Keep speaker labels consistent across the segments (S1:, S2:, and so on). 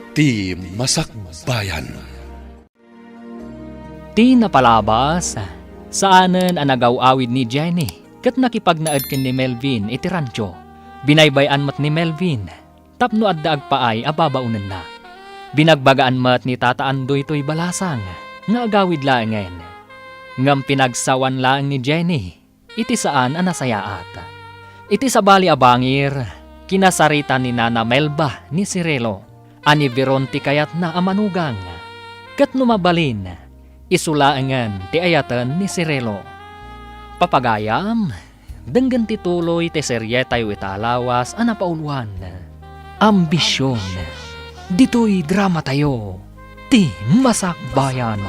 S1: Ti Masakbayan.
S2: Ti napalabas, saanen ang nagaw-awid ni Jenny, kat nakipagnaad kin ni Melvin iti rancho. Binaybayan mat ni Melvin, tapno adda agpaay ababaunan na. Binagbagaan mat ni Tata Andoy to'y balasang, nga agawid laangen. Ngam pinagsawan laang ni Jenny, iti saan ang nasayaat. Iti sabali abangir, kinasarita ni Nana Melba ni Cirelo, ani Veronti kayat na amanugang. Kat numabalin, isulaangan ti ayatan ni Cirelo. Papagayam, denggan tituloy ti serye tayo italawas anapauluan. Ambisyon, dito'y drama tayo, ti Masakbayan.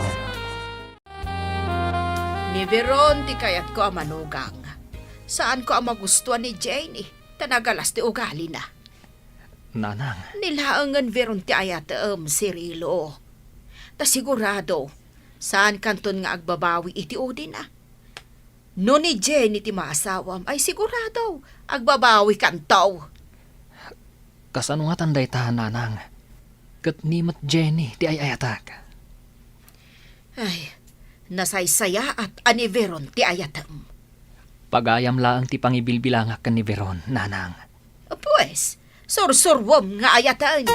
S3: Ni Veron ti kayat ko amanugang. Saan ko ang magustuhan ni Janie? Tanagalas ti ugali na.
S2: Nanang,
S3: Nilaangan Veron ti ayat Cirilo. Ta sigurado, saan kanton nga agbabawi iti udi na? No ni Jenny ti maasawam ay sigurado agbabawi kantaw.
S2: kasano nga tanday ta, nanang? Kat ni mat Jenny ti ayatak.
S3: Ay, nasaysaya at ani Veron ti ayatam.
S2: Pagayam laang ti pangibilbilangak kan ni Veron, nanang.
S3: Pues, sursurwam nga ayatan.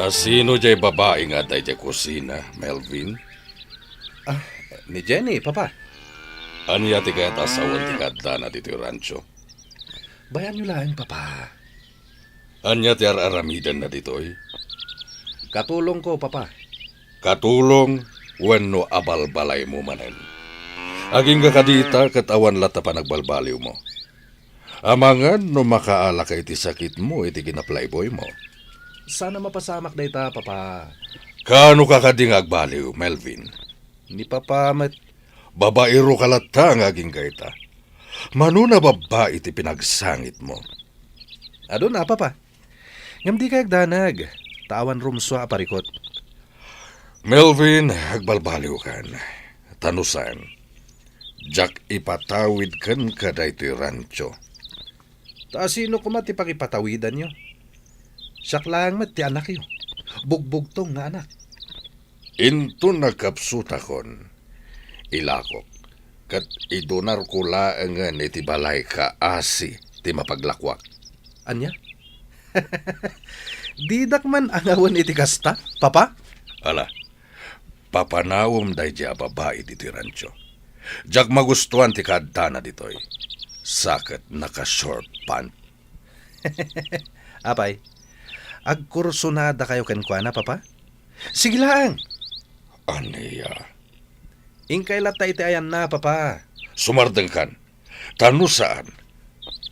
S1: Sino jay babae nga day jay kusina, Melvin?
S4: Ni Jenny, papa.
S1: Anya ti kayat asawan ti kadda na dito rancho?
S4: Bayan nyo lang, papa.
S1: Anya ti aramidan na dito'y?
S4: Katulong ko, papa.
S1: Katulong wenno abalbalay mo manen. Aging kakadita katawan lata pa nagbalbaliw mo. Amangan no makaala ka iti sakit mo iti ginaplayboy mo.
S4: Sana mapasamak na ita, papa.
S1: Kano ka kading agbaliw, Melvin?
S4: Ni papa met...
S1: Babaero kalata nga aging kayta. Manuna babae iti pinagsangit mo.
S4: Ado na, papa. Ngam di kayag danag. Tawan rumswa aparikot.
S1: Melvin, agbalbaliw kan. Tanusan. Jack ipatawid kan kada iti rancho.
S4: Ta sino kumat ipakipatawidan nyo? Siyak lang met ti anak yo. Bugbugtong nga anak.
S1: Into nagkapsuta kon. Ilakok. Kat idonar ko laangan iti balay ka asi ti mapaglakwak.
S4: Anya? Didak man angawan iti kasta, papa?
S1: Ala, papanawom day di babae diti rancho. Jak magustuhan ti kadana ditoy. Sakit naka-short pant.
S4: Apay, agkursunada kayo kenkwana, papa? Sige lang.
S1: Aniya.
S4: Ingkay latay iti ayan na, papa.
S1: Sumardeng kan. Tanu saan?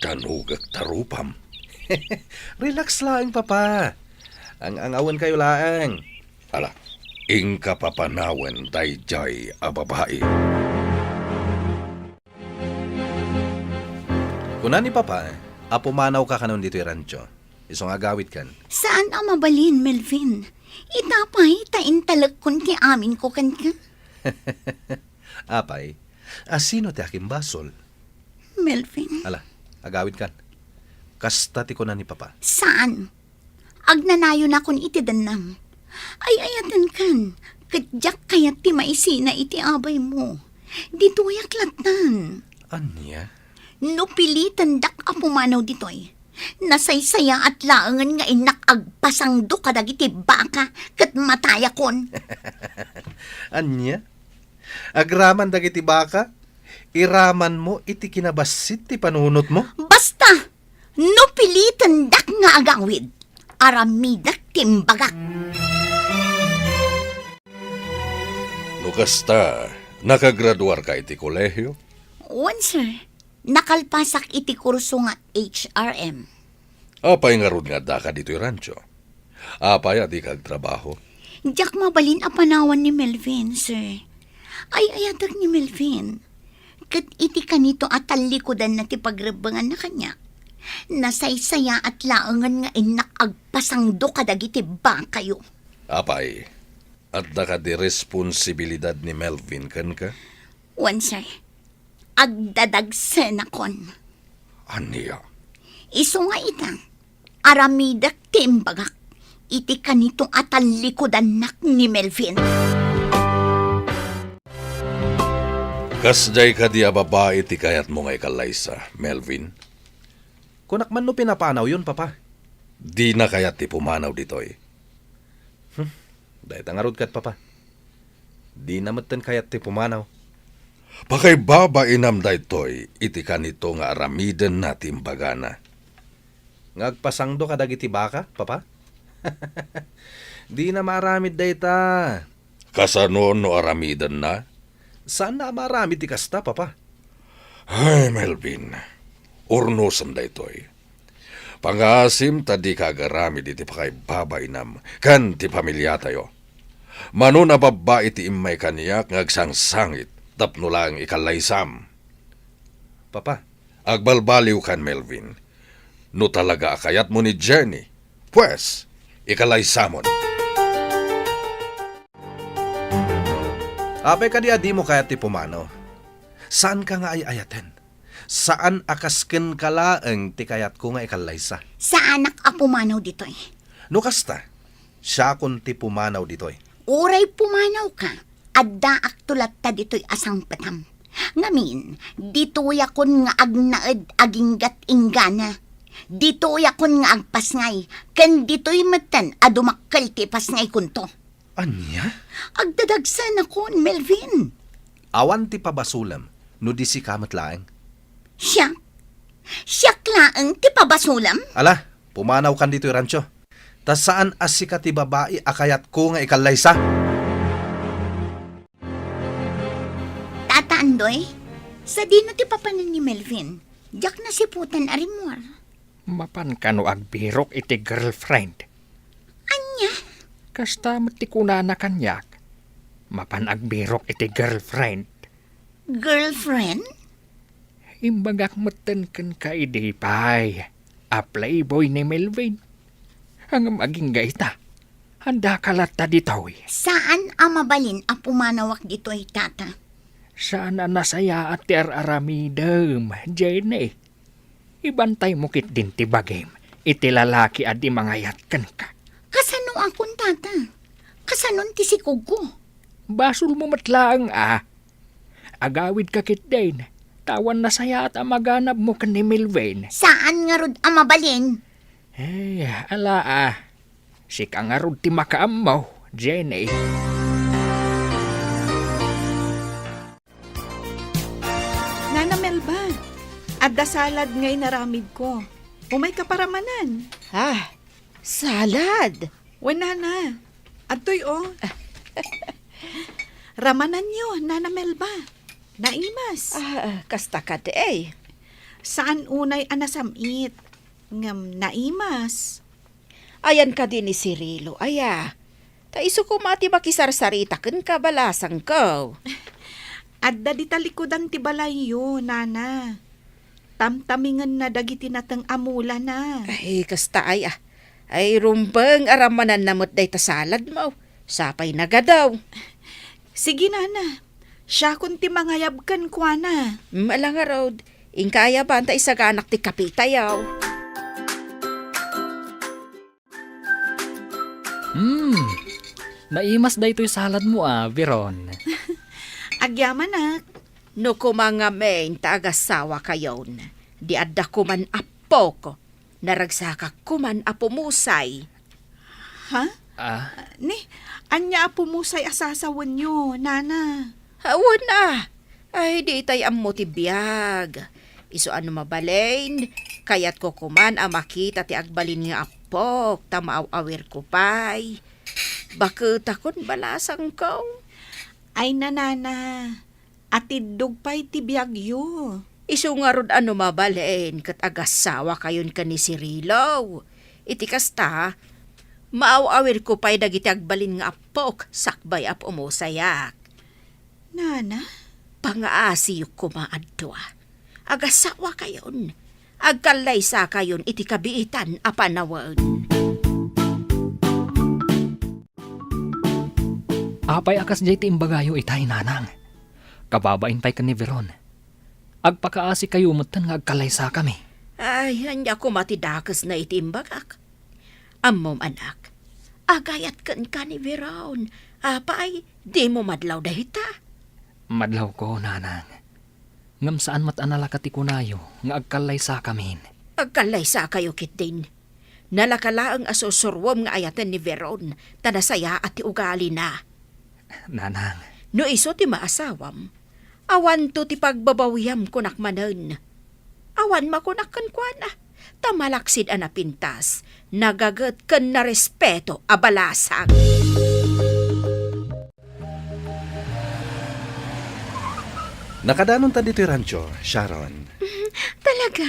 S1: Tanugag tarupam.
S4: Relax lang, papa. Ang angawan kayo laang.
S1: Ala, ingka papanawen day jay a babae.
S4: Kuna ni papa, apumanaw ka kanon dito yung rancho. Isong agawit kan.
S5: Saan ang mabalin, Melvin? Itapay, taintalag kun ti amin ko kan ka.
S4: Apay, asino ti aking basol?
S5: Melvin,
S4: Ala, agawit kan. Kasta ti ko na ni papa.
S5: saan? Agnanayo na kun iti danam. Ay ayatan kan, kadyak kayat ti maisina iti abay mo. Dito yaklatan.
S4: Anya?
S5: No pilitan dak apumanaw ditoy. Nasaysaya at laangan nga inak agpasangdo kadag iti baka kat mataya kon.
S4: Anya? Agraman dagiti baka? Iraman mo iti kinabasit ti panunot mo?
S5: Basta, no pilitan dak nga agawid. Aramidak timbagak.
S1: Nukasta, nakagraduar ka iti kolehyo?
S5: Once, sir, nakalpasak iti kurso nga HRM.
S1: Apay nga rod nga daka dito yung rancho. Apay ati kagtrabaho.
S5: Diyak mabalin a panawan ni Melvin, sir. Ay ayadag ni Melvin. Kat iti kanito at talikodan na ti pagrebangan na kanya. Nasaysaya at laangan nga inak agpasangdo kadagiti ba kayo.
S1: Apay, at daka di responsibilidad ni Melvin kan ka?
S5: Once, sir, agdadagsen akon.
S1: Aniya?
S5: Iso nga ita, aramidak timbagak. Iti kanitong atalikodanak ni Melvin.
S1: Kasday ka di babae ti kayat mo nga ikalaysa, Melvin.
S4: Kunak man no pinapanaw yun, papa.
S1: Di na kayat ti pumanaw ditoy.
S4: Dahil tangarod kat, papa. Di namatan kayat ti pumanaw.
S1: Pakay babainam daytoy, iti kanito nga aramiden na timbagana.
S4: Ngagpasangdo ka dagiti baka, papa? Di na maramid dayta.
S1: Kasano no aramiden na?
S4: Saan na maramid ti kasta, papa?
S1: Ay, Melvin, urnusan daytoy. Pangasim tadi kagaramid iti pakay babainam, kan ti pamilya tayo. Mano na babae ti imay kaniyak ngagsangsangit, tapno lang ikalaysam.
S4: Papa,
S1: Agbalbaliw kan, Melvin. No talaga akayat mo ni Jenny, pues, ikalaysamon.
S4: apay ka di mo kayat ti pumanaw. Saan ka nga ay ayaten? Saan akasken kalaeng ti kayat ko nga ikalaysa?
S5: Sa anak a pumanaw ditoy.
S4: No kasta, siya kun ti pumanaw ditoy.
S5: Uray pumanaw ka. Adda aktulat ta ditoy asang patam. Ngamin, ditoy akon nga agnaed aginggat inggana. Ditoy akon nga agpasngay. Ken ditoy matan adumakkel ti pasngay kunto.
S4: Anya?
S5: Agdadagsan akon, Melvin.
S4: Awan ti pabasulam, no di si kamat laeng.
S5: Siya? Siya klaang ti pabasulam?
S4: Ala, pumanaw kan dito'y rancho. Tas saan asika ti babae akayat ko nga ikalaysa?
S5: Tata Andoy, sa dino ti papanan ni Melvin, jak na si putan arimor.
S2: Mapan ka no agbirok iti girlfriend.
S5: Anya?
S2: Kasta matikuna na kanyak. Mapan agbirok iti girlfriend.
S5: Girlfriend?
S2: Imbagak meten ken ka idipay. A playboy ni Melvin. Ang maging gaita. Handa kalata ditoy.
S5: Saan ang mabalin ang pumanawak dito'y tata?
S2: Sana nasaya at ti aramidem, Jenny. Ibantay mo kit din ti bagim. Iti lalaki at di mangayat ken ka.
S5: Kasano akong tata? Kasanon ti si Kugo?
S2: Basul mo matlaang Agawid ka kit din. Tawan na saya at amaganap mo kan ni Melvin.
S5: Saan nga rod ang mabalin?
S2: Eh, ala Si ka nga rod ti makaam mo, Jenny.
S6: Nana Melba, adda salad ngay naramid ko. Umay ka paramanan.
S3: Salad.
S6: Wala na. Atoy Ramanan nyo, Nana Melba. Naimas.
S3: Kasta ka de eh.
S6: Saan unay anasamit? Ngam naimas.
S3: Ayan ka din ni Cirilo, aya. Ta iso ko mati makisarsarita ken kabalasang ko.
S6: Adda di talikodan ti balayo, Nana. Tamtamingan na dagiti natang amula na.
S3: Ay, kasta ay Ay, rumbeng aramanan namot day ta salad mo. Sapay nagadaw.
S6: Sige, Nana. Siya kunti mangayabkan kwa na.
S3: Malanga road. Ingkaya ba anta isaga anak ti kapitayaw?
S2: Naimas da ito'y salad mo Veron.
S6: Agyaman na.
S3: No kumanga main taagasawa kayon. Di adda kuman apo ko. Naragsaka kuman apo musay.
S6: Ha? Ni, anya pumusay asasawan nyo, Nana.
S3: Hawan na. Ay, di tay ammo ti biyag. Iso ano mabalain, kayat ko kuman ang makita ti agbalin nga apok, tamaaw-awir ko pay. Bakit akon balasang ko?
S6: Ay nanana, atidog pa'y tibiyagyo.
S3: Iso nga rod ano mabalain, kat agasawa kayon ka ni Cirilo. Iti kasta, maaw-awir ko pa'y dagiti agbalin nga apok, sakbay ap umusayak.
S6: Nana?
S3: Pangaasiyok ko maadto Agasawa kayon. Agkalaysa kayon iti kabiitan apanawan.
S2: Apay akas jay ti imbagayo itay nanang. Kababain pa'y ka ni Veron. Agpakaasi kayo mutan nga agkalaysa kami.
S3: Ay, hanya ko matidakas na itimbagak. Ammom anak, agayat kan ka ni Veron. Apa ay, di mo madlaw dahita.
S2: Madlaw ko, nanang. Ngam saan mat anala katikunayo, nga agkalay sa kamin.
S3: Agkalay sa kayo kit din. Nalakalaang asusurwom nga ayatan ni Veron, tanasaya at ti ugali na.
S2: Nanang,
S3: No iso ti maasawam, awan to ti pagbabawiyam kunakmanen. Awan makunakkan kwa na, tamalaksid anapintas, nagagat kan na respeto abalasag.
S4: Nakadanon ta dito rancho, Sharon.
S5: Talaga?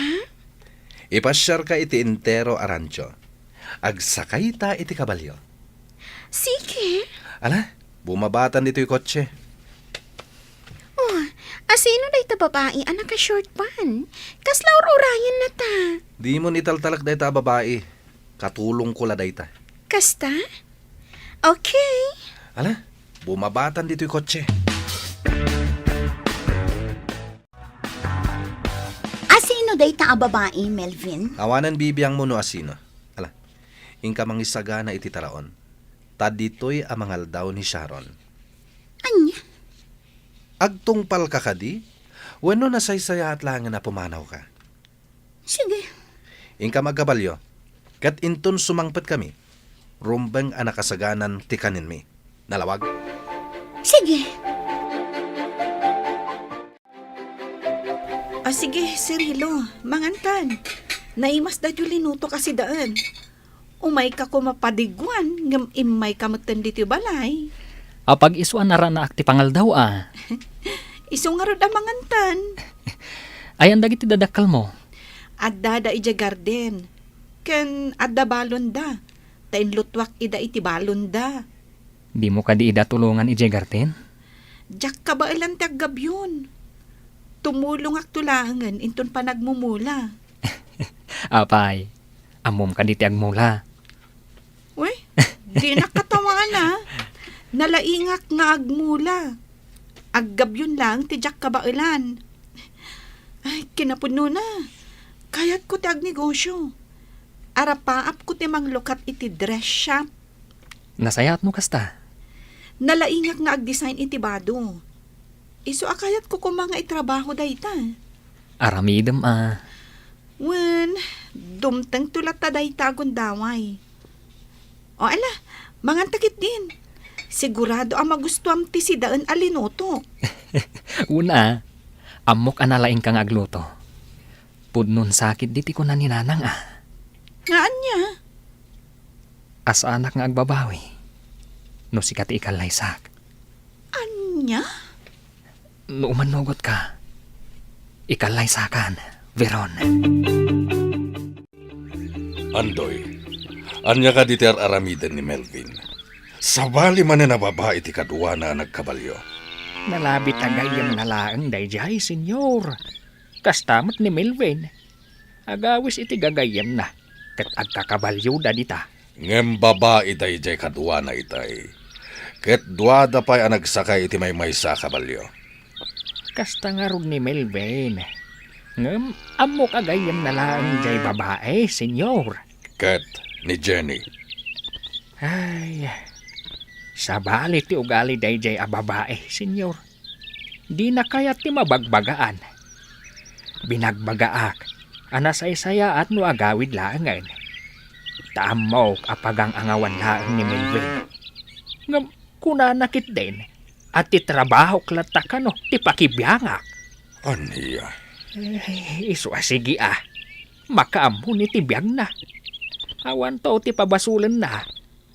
S4: Ipasyar ka iti entero a rancho. Agsakay ta iti kabalyo.
S5: Sige.
S4: Ala, bumabatan dito yung kotse.
S5: Oh, asino na ita babae anak ka short pan? Kaslaur urayan na ta.
S4: Di mo nitaltalak dahi ta babae. Katulong ko la dahi ta.
S5: Kasta? Okay.
S4: Ala, bumabatan dito yung kotse.
S5: Asino day ta a babae, Melvin?
S4: Awanan bibiyang mo no asino. Ala, ingka mangisaga na iti taraon. Tadito'y amangal daw ni Sharon.
S5: Anya?
S4: Agtungpal ka kadi? Wano nasaysaya at langan na pumanaw ka.
S5: Sige.
S4: Ingka magkabalyo. Kat inton sumangpet kami. Rumbeng anakasaganan tikanin mi. Nalawag?
S5: Sige.
S6: Sige, Cirilo, mangantan. Naimas da linuto kasi daan. Umay ka ko mapadigwan, ngam imay ka magtandi balay.
S2: apag isuan na na akti pangal daw
S6: Iso nga ro da mangantan.
S2: Ayan dagiti dadakal mo.
S6: Adda da ija garden. Ken adda balon da. Tain lutwak ida iti balon da.
S2: Di mo ka di ida tulungan ije garten?
S6: Jak ka ba ilang taggabyon? Tumulong ak tulangan inton pa nagmumula.
S2: Apay, amom ka di ti agmula.
S6: Uy, di nakatawa na. Nalaingak nga agmula. Aggabyon lang ti jak ka ba ilan. Ay, kinapuno na. Kayat ko ti agnegosyo. Arapaap ko ti manglukat iti dress shop.
S2: Nasayat mo kasta.
S6: Nalaingak nga ag-design iti bado. Iso akayat ko kung mga itrabaho dayta.
S2: Aramidem
S6: Wen, dumteng tulat ta dayta agundaway. O ala, mangantakit din. Sigurado ang magustuam ti si daan alinoto.
S2: Una, amok analaing kang agluto. Pudnon sakit diti ko na ninanang
S6: Ngaan niya?
S2: As anak nga agbabawi. No sikat ikalay sak.
S6: Anya?
S2: No umanugot ka. Ikalay sakan, Veron.
S1: Andoy, anya ka diter aramiden ni Melvin. Sabali man na babae ti kadwa na nagkabalyo.
S2: Nalabit agayam na laang dayjay, senyor. Kastamat ni Melvin. Agawis iti gagayam na. Kat agkakabalyo da dita.
S1: Ngem babae day jay kadwa na itay. Ket duada pa'y anagsakay iti may sa kabalyo.
S2: Kasta nga ron ni Melvin. Ngam, amo kagayam na laang jay babae, senyor.
S1: Ket ni Jenny.
S2: Ay, sabali ti ugali dayjay a babae, senyor. Di na kaya ti mabagbagaan. Binagbagaak, anasaysaya at no agawid laangan. Taamok apagang angawan laang ni Melvin. Ngam, kunanakit din, at ti trabaho klata ka no, ti pakibiyangak.
S1: Aniya.
S2: Iso sige makaammo ni ti biyag na. Awan to ti pabasulan na.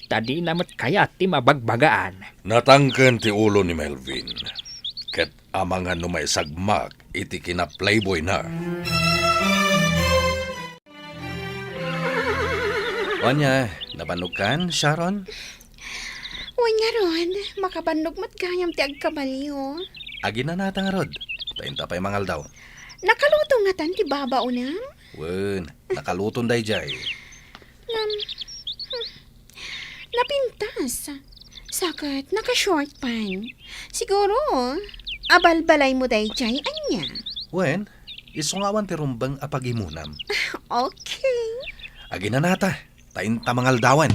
S2: Tadi namat kaya ti mabagbagaan.
S1: Natangken ti ulo ni Melvin. Ket amangan no may sagmak iti kina playboy na.
S4: Wanya, nabanog kan, Sharon?
S5: Uy nga ron, makabandog mat gayam ti agkabalyo.
S4: Agi na natang rod. Tainta pa'y mangal daw.
S5: Nakaluto nga tan ti baba unam.
S4: Wen, nakaluton day jay.
S5: Napintas. Sakat, naka-short pan. Siguro, abalbalay mo day jay anya.
S4: Wen, Isungawan ti rumbang apagimunam.
S5: Okay.
S4: Agi na nata, tain tamangaldawan.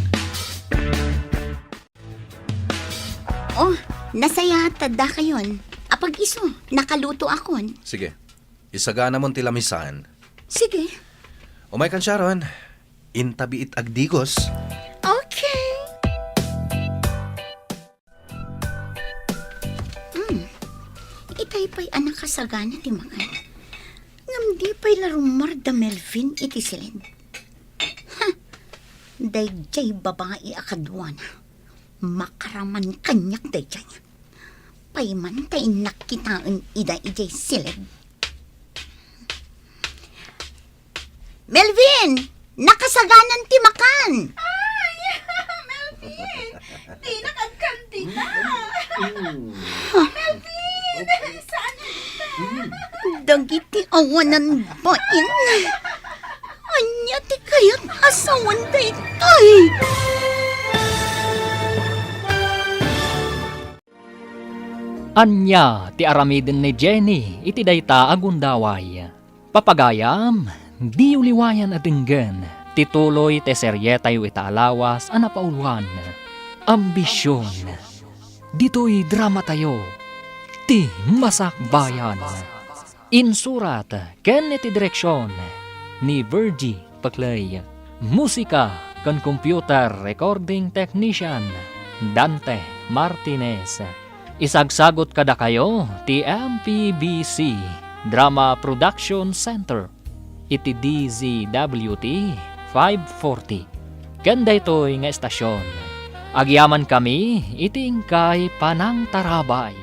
S5: Oh, nasaya tada kayon. Apag iso, nakaluto akon.
S4: Sige, isagana mon ti lamisan.
S5: Sige.
S4: Umay kan Sharon, intabi it agdigos.
S5: Okay. Itay pa'y anak kasagana ti makan. Ngam di pa'y larumar da Melvin iti silid. Ha! Dayjay babae akadwana. Makaraman kanyak dayjay. Payman tay nakitaan ida ijay silid. Melvin! Nakasaganan ti makan!
S3: Di nakagkanti na.
S5: Dagiti awanan bain. Anya ti kayat asawan da itay.
S2: Anya ti aramiden ni Jenny iti dayta agundaway. Papagayam, di uliwayan adenggan, tituloy te seryetayo itaalawas anapauluan. Ambisyon, dito'y drama tayo, ti masakbayan. Insurat, ken iti direksyon, ni Virgie Paclay. Musika, kan computer recording technician, Dante Martinez. Isagsagot kada kayo, ti MPBC Drama Production Center, iti DZWT 540. Ganda ito'y nga estasyon. Agyaman kami, iting kay Panang Tarabay.